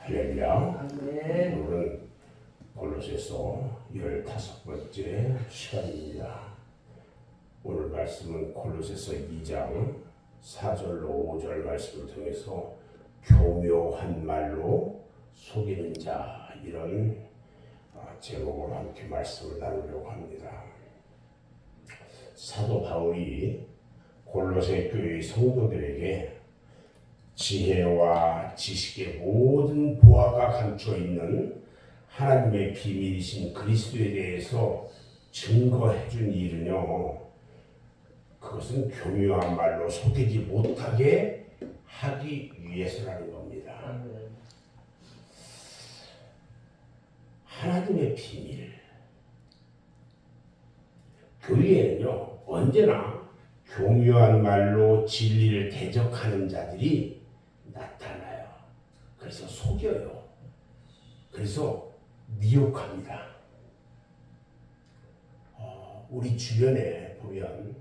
할렐루야. 오늘은 골로새서 15번째 시간입니다. 오늘 말씀은 골로새서 2장 4절로 5절 말씀을 통해서 교묘한 말로 속이는 자, 이런 제목으로 함께 말씀을 나누려고 합니다. 사도 바울이 골로새 교회의 성도들에게 지혜와 지식의 모든 보화가 감춰 있는 하나님의 비밀이신 그리스도에 대해서 증거해 준 일은요, 그것은 교묘한 말로 속이지 못하게 하기 위해서라는 겁니다. 하나님의 비밀. 교회에는요, 언제나 교묘한 말로 진리를 대적하는 자들이 나타나요. 그래서 속여요. 그래서 미혹합니다. 우리 주변에 보면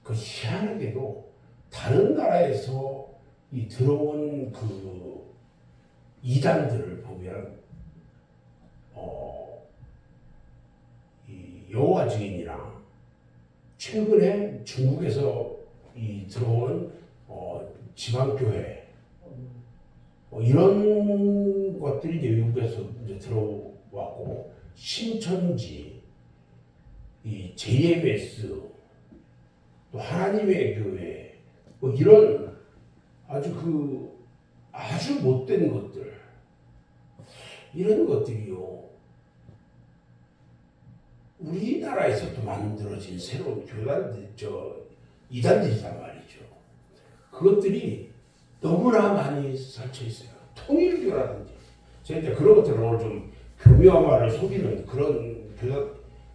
그 희한하게도 다른 나라에서 이 들어온 그 이단들을 보면 이 여호와 증인이랑 최근에 중국에서 이 들어온 지방교회 이런 것들이 이제 외국에서 이제 들어왔고, 신천지, 이 JMS, 또 하나님의 교회, 이런 아주 못된 것들, 이런 것들이요, 우리나라에서도 만들어진 새로운 이단들이란 말이죠. 그것들이 너무나 많이 설쳐 있어요. 통일교라든지. 제가 이제 그런 것들을 오늘 좀 교묘한 말을 속이는 그런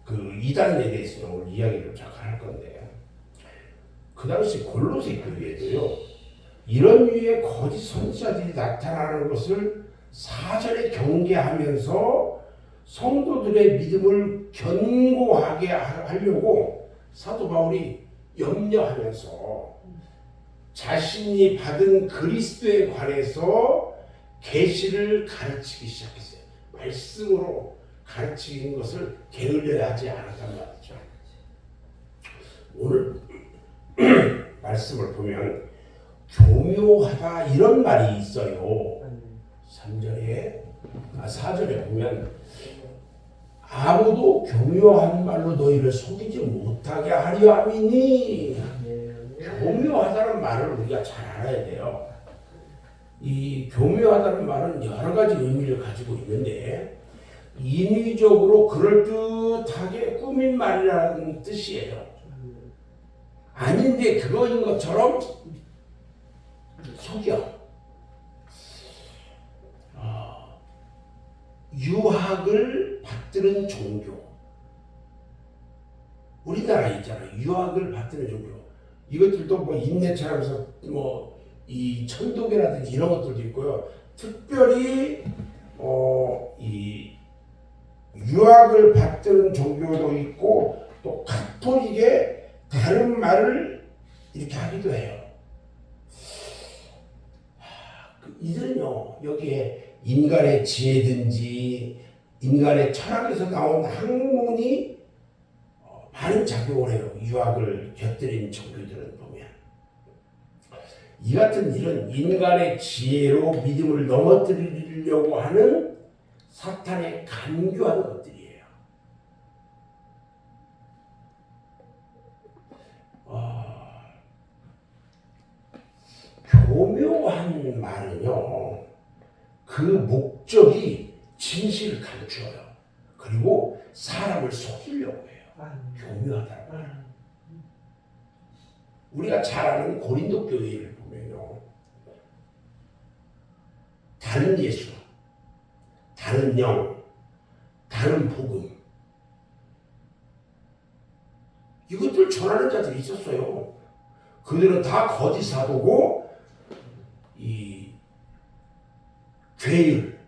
그 이단에 대해서 오늘 이야기를 잠깐 할 건데, 그 당시 골로새 교회에도요, 이런 류의 거짓 선지자들이 나타나는 것을 사전에 경계하면서 성도들의 믿음을 견고하게 하려고 사도 바울이 염려하면서 자신이 받은 그리스도에 관해서 계시를 가르치기 시작했어요. 말씀으로 가르치는 것을 게을려 하지 않았단 말이죠. 오늘 말씀을 보면 교묘하다 이런 말이 있어요. 4절에 보면 아무도 교묘한 말로 너희를 속이지 못하게 하려 함이니, 교묘하다는 말을 우리가 잘 알아야 돼요. 이 교묘하다는 말은 여러 가지 의미를 가지고 있는데, 인위적으로 그럴듯하게 꾸민 말이라는 뜻이에요. 아닌데 그거인 것처럼 속여. 유학을 받드는 종교. 우리나라 있잖아요. 유학을 받드는 종교. 이것들도 뭐 인내처럼서 이 천도교라든지 이런 것들도 있고요. 특별히 이 유학을 받드는 종교도 있고, 또 가톨릭의 다른 말을 이렇게 하기도 해요. 이들은요, 여기에 인간의 지혜든지 인간의 철학에서 나온 학문이 많은 작용을 해요. 유학을 곁들인 종교들은 보면 이 같은 일은 인간의 지혜로 믿음을 넘어뜨리려고 하는 사탄의 간교한 것들이에요. 교묘한 말은요, 그 목적이 진실을 감추어요. 그리고 사람을 속이려고 해요. 교묘하다는 말은. 우리가 잘 아는 고린도 교회를 보면요, 다른 예수, 다른 영, 다른 복음, 이것들 전하는 자들이 있었어요. 그들은 다 거짓 사도고, 이 괴율,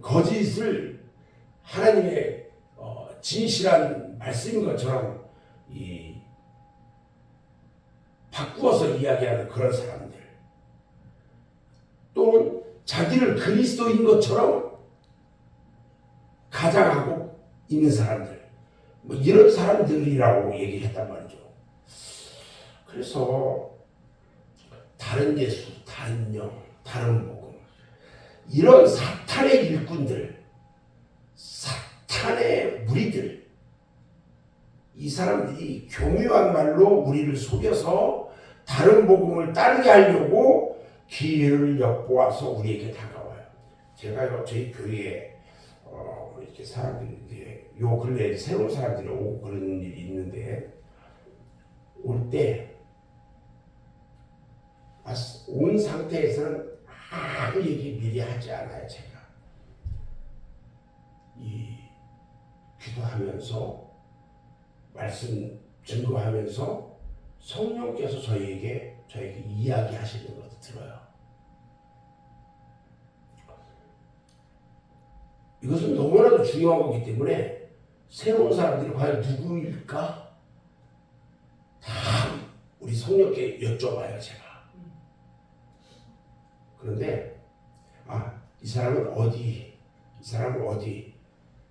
거짓을 하나님의 진실한 말씀인 것처럼 바꾸어서 이야기하는 그런 사람들, 또는 자기를 그리스도인 것처럼 가장하고 있는 사람들, 뭐 이런 사람들이라고 얘기를 했단 말이죠. 그래서 다른 예수, 다른 영, 다른 복음, 이런 사탄의 일꾼들, 사탄의 무리들, 이 사람들이 교묘한 말로 우리를 속여서 다른 복음을 따르게 하려고 기회를 엿보아서 우리에게 다가와요. 제가 저희 교회에 이렇게 사람들이 요 근래 새로운 사람들이 오고 그런 일이 있는데, 올 때 온 상태에서는 아무 얘기 미리 하지 않아요. 제가 이 기도하면서 말씀 증거하면서 성령께서 저에게 이야기하시는 것도 들어요. 이것은 너무나도 중요한 거기 때문에 새로운 사람들이 과연 누구일까? 다 우리 성령께 여쭤봐요, 제가. 그런데 이 사람은 어디, 이 사람은 어디,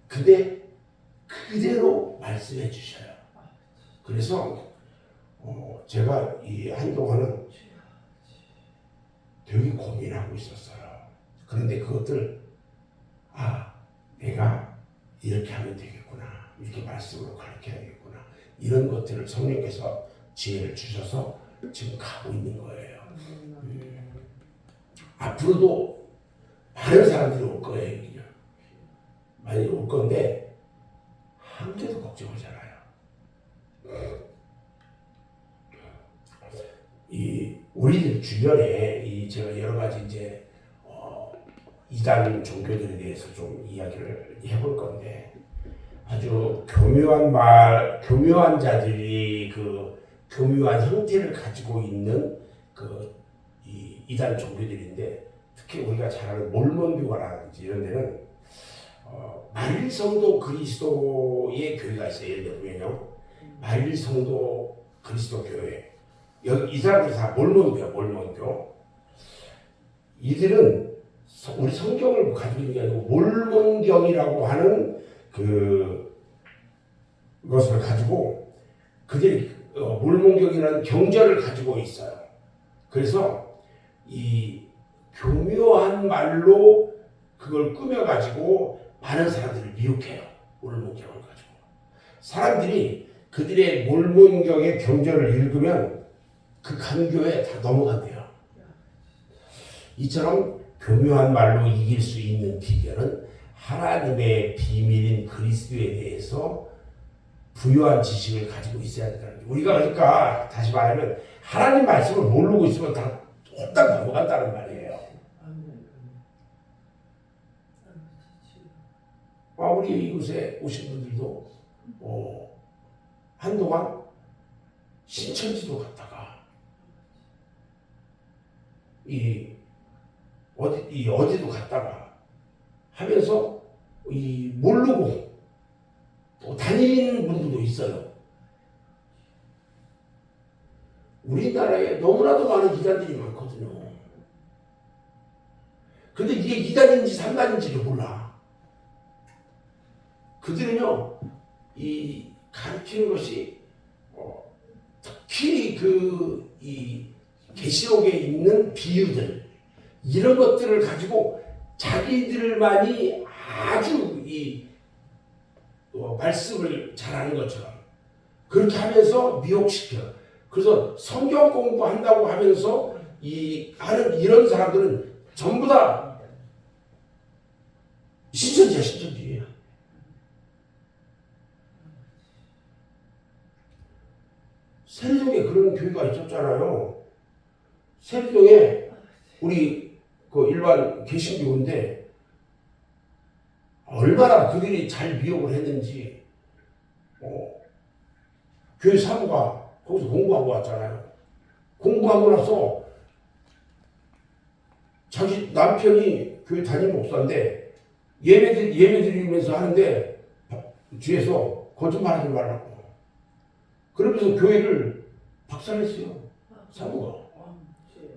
근데 그대로 말씀해 주셔요. 그래서 제가 이 한동안은 되게 고민하고 있었어요. 그런데 그것들 내가 이렇게 하면 되겠구나, 이렇게 말씀으로 가르쳐야겠구나, 이런 것들을 성령께서 지혜를 주셔서 지금 가고 있는 거예요. 앞으로도 많은 사람들이 올 거예요. 그냥 많이 올 건데 한 개도 걱정하잖아요. 이 우리들 주변에 제가 여러 가지 이제 이단 종교들에 대해서 좀 이야기를 해볼 건데, 아주 교묘한 자들이 그 교묘한 형태를 가지고 있는 이 이단 종교들인데, 특히 우리가 잘 아는 몰몬교라든지 이런 데는 만일성도 그리스도의 교회가 있어요. 예를 들면 만일성도 그리스도 교회, 이 사람들이 다 몰몬교야. 몰몬교. 이들은 우리 성경을 가지고 있는 게 아니고 몰몬경이라고 하는 그것을 가지고 그들이 몰몬경이라는 경전을 가지고 있어요. 그래서 이 교묘한 말로 그걸 꾸며가지고 많은 사람들을 미혹해요. 몰몬경을 가지고. 사람들이 그들의 몰몬경의 경전을 읽으면 그 간교에 다 넘어간대요. 이처럼 교묘한 말로 이길 수 있는 비결은 하나님의 비밀인 그리스도에 대해서 부유한 지식을 가지고 있어야 된다는 거예요. 우리가 그러니까 다시 말하면 하나님 말씀을 모르고 있으면 다 홀딱 넘어간다는 말이에요. 우리 이곳에 오신 분들도 한동안 신천지도 갔다가 어디도 갔다가 하면서 모르고 또 다니는 분들도 있어요. 우리나라에 너무나도 많은 이단들이 많거든요. 근데 이게 이단인지 삼단인지를 몰라. 그들은요, 이 가르치는 것이 특히 이 계시록에 있는 비유들, 이런 것들을 가지고 자기들만이 아주 말씀을 잘하는 것처럼 그렇게 하면서 미혹시켜. 그래서 성경 공부한다고 하면서 하는 이런 사람들은 전부 다 신천지야, 신천지. 세리동에 그런 교회가 있었잖아요. 세리동에 우리 일반 개신교인데 얼마나 그들이 잘 미혹을 했는지, 교회 사모가 거기서 공부하고 왔잖아요. 공부하고 나서 자기 남편이 교회 담임 목사인데 예배 드리면서 하는데 뒤에서 거짓말하지 말라고 그러면서 교회를 박살냈어요. 사부가.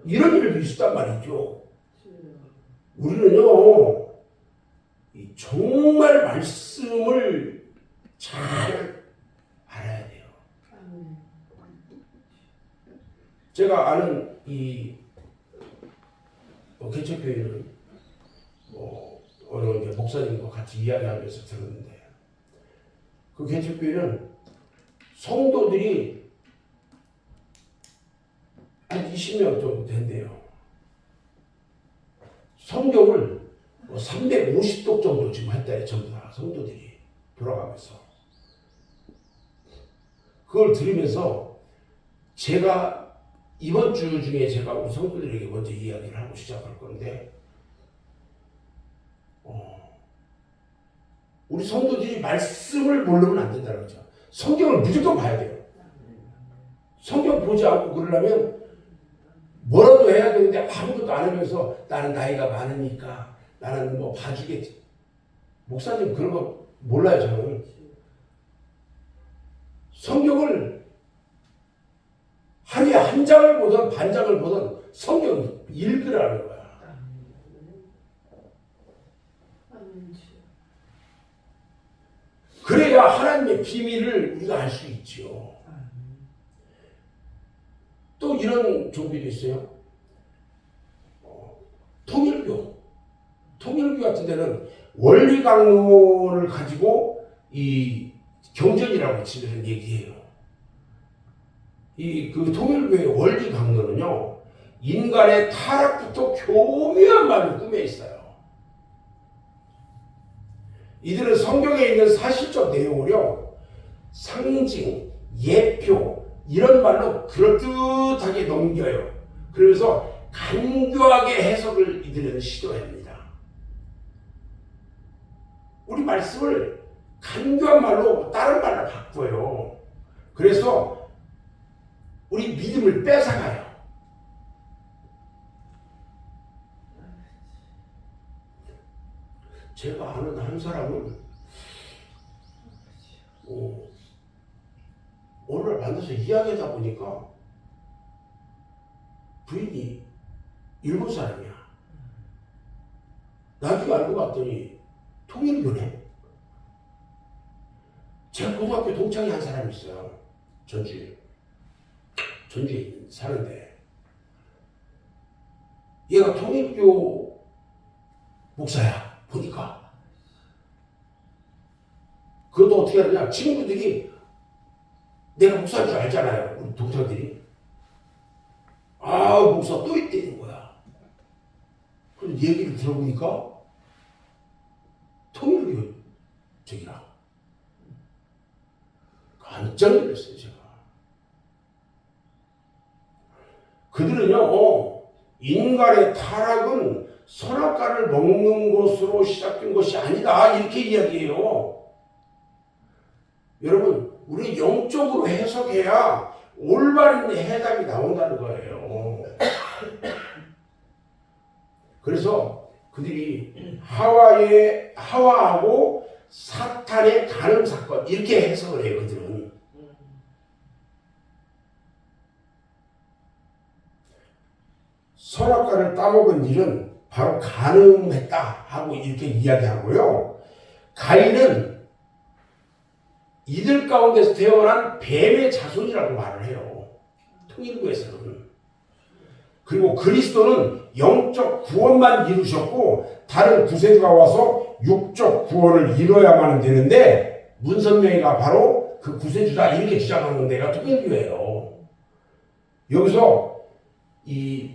이런 일도 있었단 말이죠. 우리는요, 정말 말씀을 잘 알아야 돼요. 제가 아는 이 개척교회는 어느 이제 목사님과 같이 이야기하면서 들었는데, 그 개척교회는 성도들이 한 20명 정도 된대요. 성경을 350독 정도 지금 했대요. 전부 다 성도들이 돌아가면서. 그걸 들으면서 제가 이번 주 중에 제가 우리 성도들에게 먼저 이야기를 하고 시작할 건데, 우리 성도들이 말씀을 모르면 안 된다는 거죠. 성경을 무조건 봐야 돼요. 성경 보지 않고 그러려면 뭐라도 해야 되는데 아무것도 안 하면서 나는 나이가 많으니까 나는 뭐 봐주겠지. 목사님 그런 거 몰라요. 저는 성경을 하루에 한 장을 보든 반 장을 보든 성경 읽으라는 거야. 그래야 하나님의 비밀을 우리가 알 수 있죠. 또 이런 종교도 있어요. 통일교 같은 데는 원리 강론을 가지고 이 경전이라고 치는 얘기예요. 그 통일교의 원리 강론은요, 인간의 타락부터 교묘한 말로 꾸며 있어요. 이들은 성경에 있는 사실적 내용을요, 상징, 예표 이런 말로 그럴듯하게 넘겨요. 그러면서 간교하게 해석을 이들은 시도합니다. 우리 말씀을 간교한 말로 다른 말로 바꿔요. 그래서 우리 믿음을 뺏어가요. 제가 아는 한 사람은 어느 날 만나서 이야기하다 보니까 부인이 일본 사람이야. 나중에 알고 봤더니 통일교네. 제 고등학교 동창이 한 사람이 있어요. 전주에 사는데 얘가 통일교 목사야. 보니까 그것도 어떻게 하느냐, 친구들이 내가 목사인 줄 알잖아요. 우리 동창들이. 목사 또 있다는 거야. 그래서 얘기를 들어보니까 통일교 저기라. 깜짝 놀랐어요. 제가. 그들은요, 인간의 타락은 선악과를 먹는 것으로 시작된 것이 아니다, 이렇게 이야기해요. 여러분, 우리 영적으로 해석해야 올바른 해답이 나온다는 거예요. 그래서 그들이 하와하고 사탄의 간음 사건 이렇게 해석을 해요. 그들은. 선악과를 따먹은 일은 바로 간음했다 하고 이렇게 이야기하고요. 가인은 이들 가운데서 태어난 뱀의 자손이라고 말을 해요. 통일교에서는. 그리고 그리스도는 영적 구원만 이루셨고 다른 구세주가 와서 육적 구원을 이뤄야만 되는데 문선명이가 바로 그 구세주다 이렇게 주장하는 데가 통일교예요. 여기서 이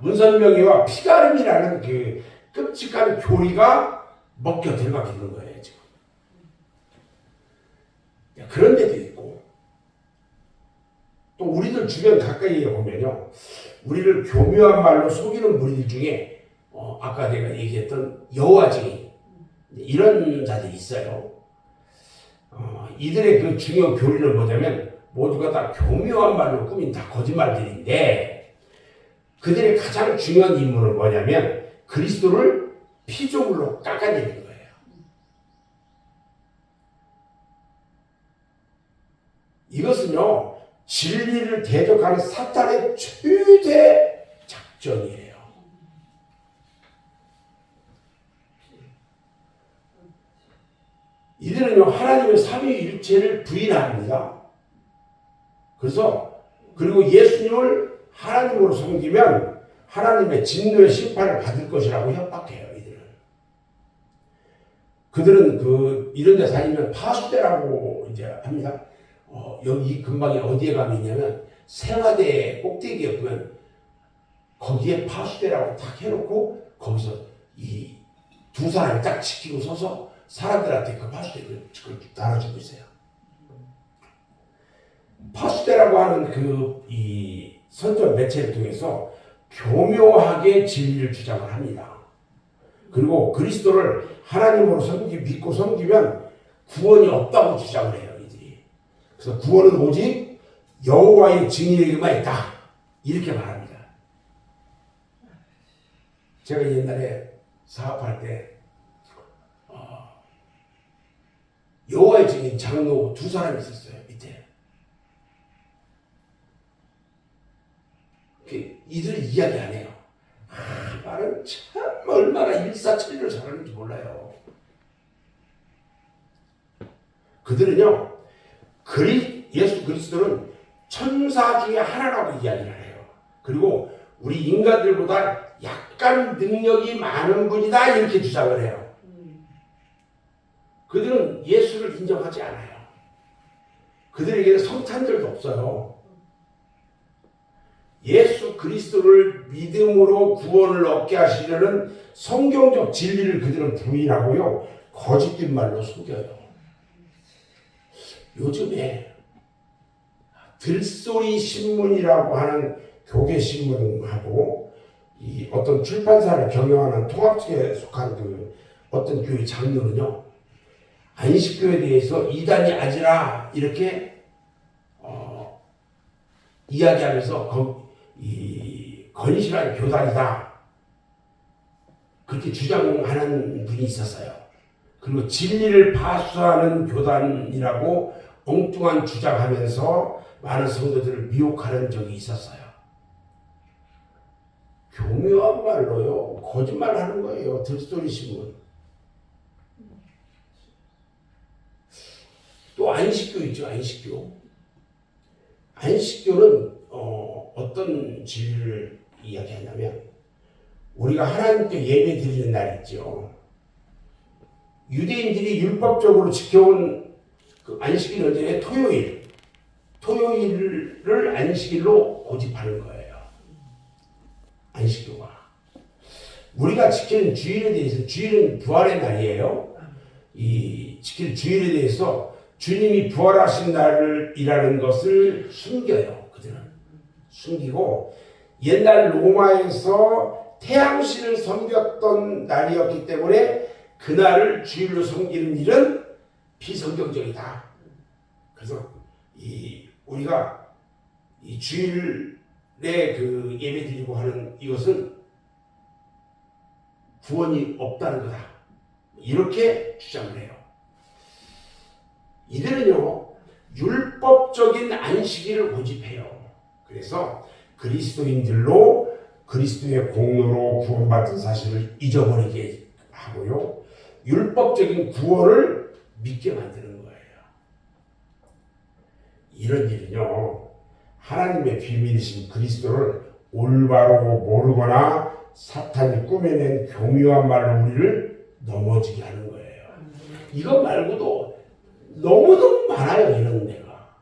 문선명이와 피가름이라는 그 끔찍한 교리가 먹혀 들어가게 되는 거예요, 지금. 그런 데도 있고, 또 우리들 주변 가까이에 보면요, 우리를 교묘한 말로 속이는 무리들 중에, 아까 내가 얘기했던 여호와증인, 이런 자들이 있어요. 이들의 그 중요 교리는 뭐냐면, 모두가 다 교묘한 말로 꾸민 다 거짓말들인데, 그들의 가장 중요한 임무는 뭐냐면, 그리스도를 피조물로 깎아내리는 거예요. 이것은요, 진리를 대적하는 사탄의 최대 작전이에요. 이들은요, 하나님의 삼위일체를 부인합니다. 그리고 예수님을 하나님으로 섬기면 하나님의 진노의 심판을 받을 것이라고 협박해요, 이들은. 그들은 이런 데 다니면 파수대라고 이제 합니다. 여기 이 근방에 어디에 가면 있냐면 생화대 꼭대기에 보면 거기에 파수대라고 딱 해놓고 거기서 이 두 사람이 딱 지키고 서서 사람들한테 그 파수대를 나눠주고 있어요. 파수대라고 하는 이 선전 매체를 통해서 교묘하게 진리를 주장을 합니다. 그리고 그리스도를 하나님으로 믿고 섬기면 구원이 없다고 주장을 해요, 이들이. 그래서 구원은 오직 여호와의 증인에게만 있다, 이렇게 말합니다. 제가 옛날에 사업할 때 여호와의 증인 장로 두 사람이 있었어요, 밑에. 이들 이야기 안 해요. 말은 참 얼마나 일사천리로 잘하는지 몰라요. 그들은요, 예수 그리스도는 천사 중에 하나라고 이야기를 해요. 그리고 우리 인간들보다 약간 능력이 많은 분이다, 이렇게 주장을 해요. 그들은 예수를 인정하지 않아요. 그들에게는 성탄절도 없어요. 예수 그리스도를 믿음으로 구원을 얻게 하시려는 성경적 진리를 그들은 부인하고요, 거짓된 말로 속여요. 요즘에 들소리 신문이라고 하는 교계 신문하고 이 어떤 출판사를 경영하는 통합직에 속한 어떤 교회 장로는요, 안식교에 대해서 이단이 아니라 이렇게 이야기하면서 이 건실한 교단이다, 그렇게 주장하는 분이 있었어요. 그리고 진리를 파수하는 교단이라고 엉뚱한 주장하면서 많은 성도들을 미혹하는 적이 있었어요. 교묘한 말로요, 거짓말하는 거예요. 들소리 신문. 또 안식교 있죠, 안식교. 안식교는 어떤 진리를 이야기하냐면, 우리가 하나님께 예배 드리는 날 있죠. 유대인들이 율법적으로 지켜온 그 안식일 언제에 토요일을 안식일로 고집하는 거예요. 안식교가. 우리가 지키는 주일에 대해서, 주일은 부활의 날이에요. 이 지킬 주일에 대해서 주님이 부활하신 날이라는 것을 숨겨요. 그들은 숨기고, 옛날 로마에서 태양신을 섬겼던 날이었기 때문에 그날을 주일로 섬기는 일은 비성경적이다. 그래서 우리가 이 주일에 예배 드리고 하는 이것은 구원이 없다는 거다, 이렇게 주장을 해요. 이들은요, 율법적인 안식일을 고집해요. 그래서 그리스도인들로 그리스도의 공로로 구원받은 사실을 잊어버리게 하고요, 율법적인 구원을 믿게 만드는 거예요. 이런 일은요, 하나님의 비밀이신 그리스도를 올바로 모르거나 사탄이 꾸며낸 교묘한 말로 우리를 넘어지게 하는 거예요. 이거 말고도 너무너무 많아요, 이런 데가.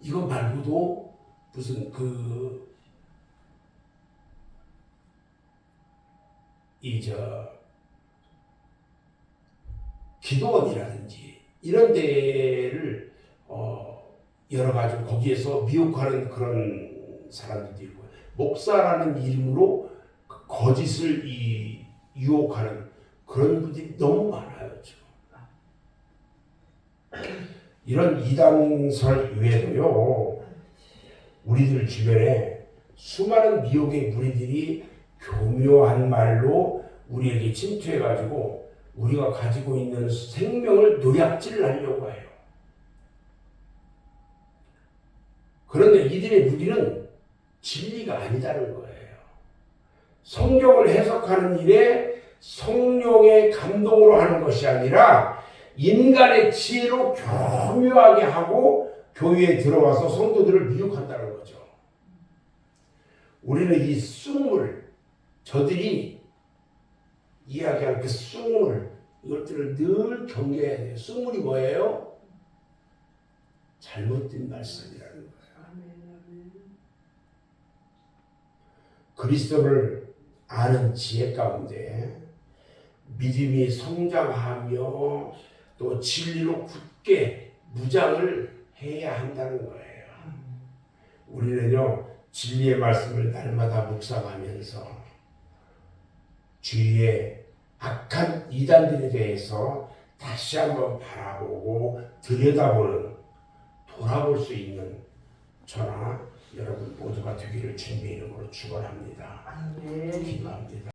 이거 말고도 무슨 기도원이라든지 이런 데를 여러 가지 거기에서 미혹하는 그런 사람들도 있고, 목사라는 이름으로 거짓을 유혹하는 그런 분들이 너무 많아요, 지금. 이런 이단설 외에도요, 우리들 주변에 수많은 미혹의 무리들이 교묘한 말로 우리에게 침투해가지고 우리가 가지고 있는 생명을 노략질을 하려고 해요. 그런데 이들의 무기는 진리가 아니다는 거예요. 성경을 해석하는 일에 성령의 감동으로 하는 것이 아니라 인간의 지혜로 교묘하게 하고 교회에 들어와서 성도들을 미혹한다는 거죠. 우리는 이 쑥물, 저들이 이야기하는 그 쑥물, 이것들을 늘 경계해야 돼요. 쑥물이 뭐예요? 잘못된 말씀이라는 거예요. 그리스도를 아는 지혜 가운데 믿음이 성장하며 또 진리로 굳게 무장을 해야 한다는 거예요. 우리는요, 진리의 말씀을 날마다 묵상하면서 주위의 악한 이단들에 대해서 다시 한번 바라보고 들여다보는, 돌아볼 수 있는 저나 여러분 모두가 되기를 주님의 이름으로 축원합니다. 기도합니다.